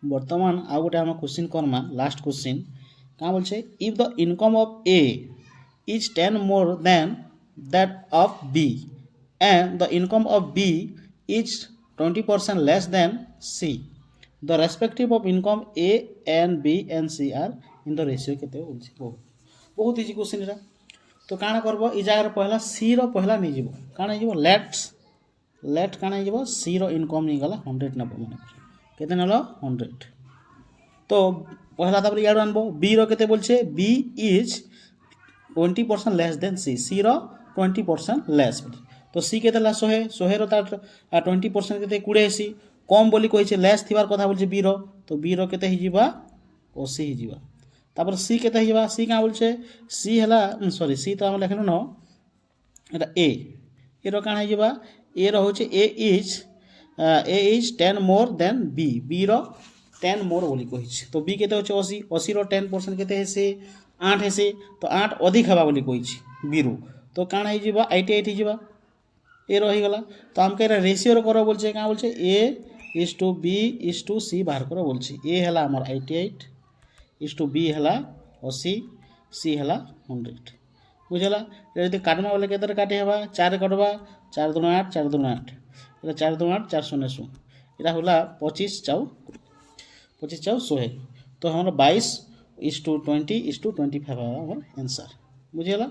बर्तमान आउ गोटे आम क्वेश्चन करमा लास्ट क्वेश्चन क्या बोलছে if the income of A is 10 more than that of B and the income of B is 20% less than C the respective of income A and B and C are in the ratio केते बोलছি बहुत easy question एटा तो काना करबो ई जगह पहला सी रो पहला नहीं जीवो काना जीवो लेट काना जीवो सी रो इनकम नहीं गला 100 नबो माने केते नलो 100 तो पहला तापर याडो आनबो बी रो केते बोलछे B is 20% less than C C रो 20% लेस तो सी केते ला 100 रो तार 20% केते 20 सी कम बोली कहिछे लेस थिबार कथा बोलछे बी रो तो बी रो केते हि जीवा 80 हि जीवा तापर सी केते हि जीवा सी का बोलछे सी हला सॉरी सी तो हम लिखलो न एटा ए रो काना हि जीवा ए रो होचे A is 10 more than B B रो 10 मोर बोली कहिछे तो बी केते होचे 80 80 रो 10% केते हेसे 8 हेसे तो 8 अधिक हवा बोली कहिछे बी रो तो काना हि जीवा 88 हि जीवा ए रही गला तो हमके रेशियो रो करो बोलछे का बोलछे A is to B is to C बाहर करो बोलछे ए हला हमर 88 इज टू बी हला 80 सी हला 100 बुझला यदि काटमा बोले केतर काटे हवा 4 काटबा 4 2 8 4 2 8 एटा 4 2 8 4 0 0 एटा होला 25 चाउ 100 तो हमर 22 इज टू 20 इज टू 25 हवा हमर आंसर बुझला।